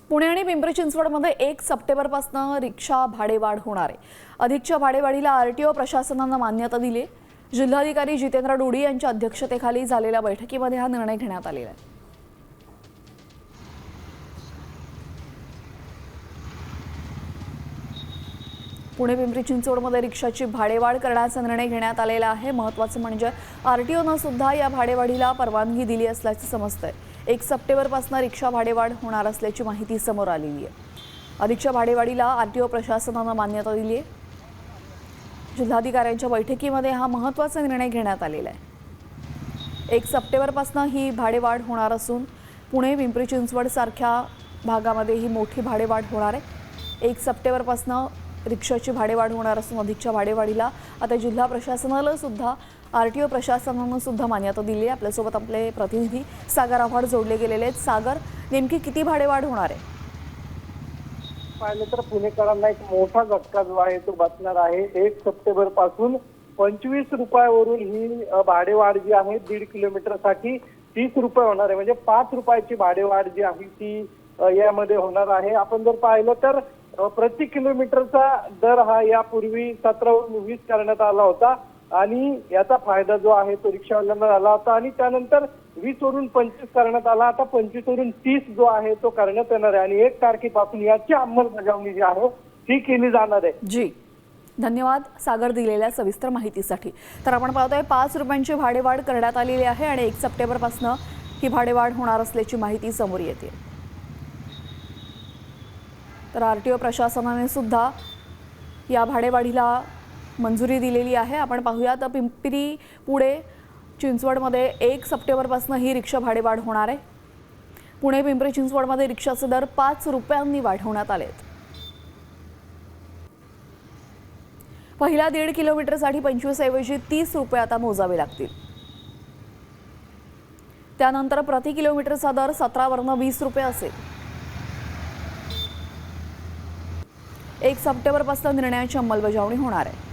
पुणे आणि पिंपरी चिंचवडमध्ये 1 सप्टेंबरपासून रिक्षा भाडेवाढ होणार आहे। अधिकच्या भाडेवाढीला आरटीओ प्रशासनाने मान्यता दिली आहे। जिल्हाधिकारी जितेंद्र डोडी यांच्या अध्यक्षतेखाली झालेल्या बैठकीमध्ये हा निर्णय घेण्यात आलेला आहे। पुणे पिंपरी चिंचवडमध्ये रिक्षाची भाडेवाढ करण्याचा निर्णय घेण्यात आलेला आहे। महत्त्वाचं म्हणजे आरटीओने सुद्धा या भाडेवाढीला परवानगी दिली असल्याचे समजतंय। 1 सप्टेंबरपासून रिक्षा भाडेवाढ होणार असल्याची माहिती समोर आलेली आहे। अधिकच्या भाडेवाढीला आरटीओ प्रशासनाने मान्यता दिली आहे। जिल्हाधिकाऱ्यांच्या बैठकीमध्ये हा महत्त्वाचा निर्णय घेण्यात आलेला आहे। 1 सप्टेंबरपासून ही भाडेवाढ होणार असून पुणे पिंपरी चिंचवड सारख्या भागामध्ये ही मोठी भाडेवाढ होणार आहे। 1 सप्टेंबरपासून रिक्षाची भाडेवाढ होणार असून अधिकच्या भाडेवाढीला आता जिल्हा प्रशासनाला सुद्धा आरटीओ प्रशासनाने सुद्धा मान्यता दिली आहे। आपल्यासोबत आपले प्रतिनिधी सागर आव्हाड जोडले गेलेले आहेत। सागर, नेमकी किती भाडेवाढ होणार आहे? पाहिलं तर पुणेकरांना एक मोठा झटका जो आहे तो बसणार आहे। 1 सप्टेंबर पासून 25 रुपयावरून ही भाडेवाढ जी आहे 1.5 किलोमीटरसाठी 30 रुपये होणार आहे। म्हणजे 5 रुपयाची भाडेवाढ जी आहे ती यामध्ये होणार आहे। आपण जर पाहिलं तर प्रति किलोमीटरचा दर हा यापूर्वी 17 वरून 20 करण्यात आला होता आणि याचा फायदा जो आहे तो रिक्षावाल्यांना झाला होता आणि त्यानंतर 20 वरून 25 करण्यात आला। आता 25 वरून 30 जो आहे तो करण्यात येणार आहे आणि 1 तारखेपासून याची अंमलबजावणी जी आहे ती केली जाणार आहे। जी, धन्यवाद सागर दिलेल्या सविस्तर माहितीसाठी। तर आपण पाहतोय 5 रुपयांची भाडेवाढ करण्यात आलेली आहे आणि 1 सप्टेंबरपासून ही भाडेवाढ होणार असल्याची माहिती समोर येते। तर आरटीओ प्रशासनाने सुद्धा या भाडेवाढीला मंजुरी दिलेली आहे। आपण पाहूया तर पिंपरी पुणे चिंचवडमध्ये 1 सप्टेंबरपासून ही रिक्षा भाडेवाढ होणार आहे। पुणे पिंपरी चिंचवडमध्ये रिक्षाचे दर 5 रुपयांनी वाढवण्यात आले आहेत। पहिल्या 1.5 किलोमीटरसाठी 25 ऐवजी 30 रुपये आता मोजावे लागतील। त्यानंतर प्रति किलोमीटरचा दर 17 वरून 20 रुपये असेल। 1 सप्टेंबरपासून निर्णयाची अंमलबजावणी होणार आहे।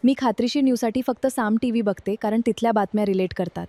मी खात्रीशीर न्यूजसाठी फक्त साम टीव्ही बघते, कारण तिथल्या बातम्या रिलेट करतात।